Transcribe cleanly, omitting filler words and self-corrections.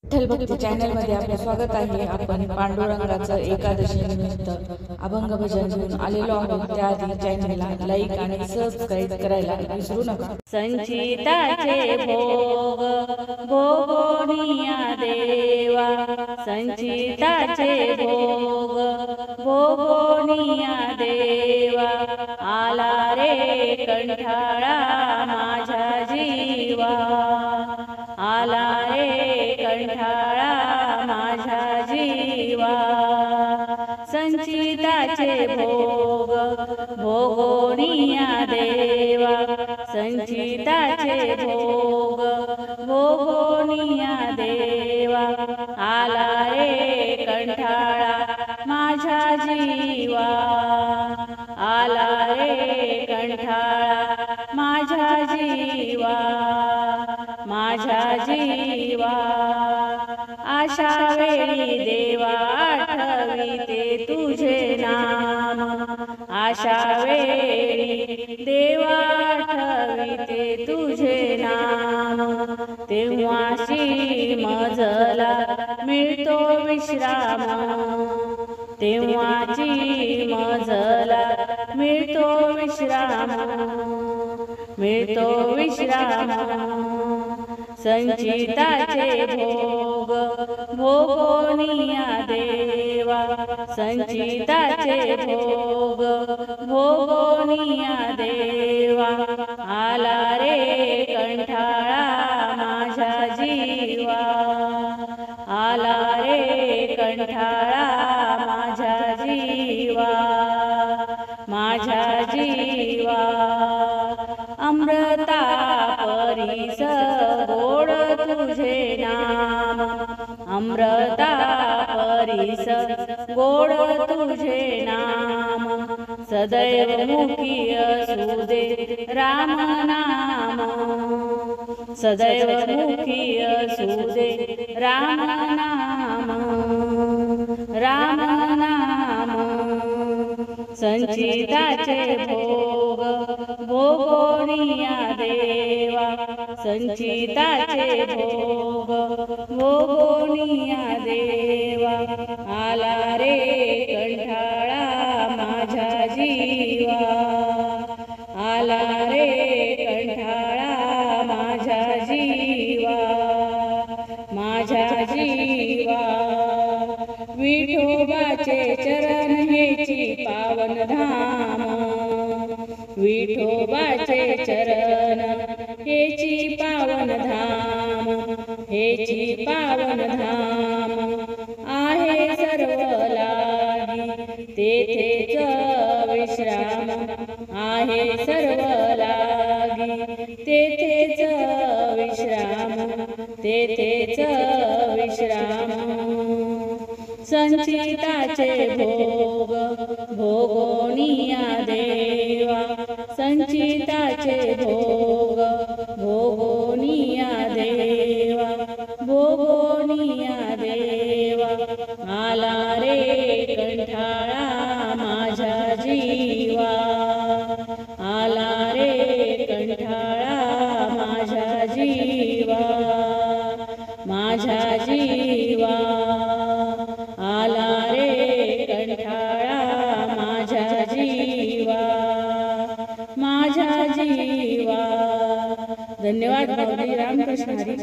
विठ्ठल भक्ती चॅनलमध्ये आपले स्वागत आहे. आपण पांडुरंगाचं एकादशी निमित्त अभंग भजन घेऊन आलेलो आहोत. त्याआधी चॅनलला लाईक आणि सबस्क्राईब करायला विसरू नका. संचिताचे भोग भोगोनिया देवा, संचिताचे भोग भोगोनिया देवा, आला रे कंठाळा माझ्या जीवा, आला रे कंठाळा माझ्या जीवा. संचिताचे भोग भोगोनिया देवा, संचिताचे भोग भोगोनिया देवा, आला रे कंठाळा माझ्या जीवा, आला रे कंठाळा माझ्या जीवा, माझ्या जीवा. आशा वेळी देवा आठविते तुझे नाम, आशा वेळी देवा आठविते तुझे नाम, तेव्हाशी मजला मिळतो विश्राम, तेव्हाची मजला मिळतो विश्राम, मिळतो विश्राम. संचिताचे भोग भोगोनिया देवा, संचिताचे भोग भोगोनिया देवा, आला रे कंठाळा माझ्या जीवा, आला रे कंठाळा माझ्या जीवा, माझ्या जीवा. अमृता परीस गोड तुझे नाम, अमृता परीस गोड तुझे नाम, सदैव मुखी असू दे राम नाम, सदैव मुखी असू दे राम नाम, राम नाम. संचिताचे भोग भोगोनिया देवा, संचिताचे भोग भोगोनिया देवा, आला रे कंठाळा माझ्या जीवा, आला रे कंठाळा माझ्या जीवा, माझ्या जीवा. विठोबाचे चरण हेची पावन धाम, विठोबाचे चरण हेची पावन धाम, हेची पावन धाम. आहे सर्व लागी तेथेच विश्राम, आहे सर्व लागी तेथेच विश्राम, तेथेच विश्राम. संचिताचे भोग भोगोनिया देवा, संचिताचे भोग भोगोनिया देवा, भोगोनिया देवा, आला रे कंठाळा माझ्या जीवा, आला रे कंठाळा माझ्या जीवा, माझ्या जीवा. आला रे कंठाळा माझ्या जीवा, माझ्या जीवा. धन्यवाद. रामकृष्ण हरी.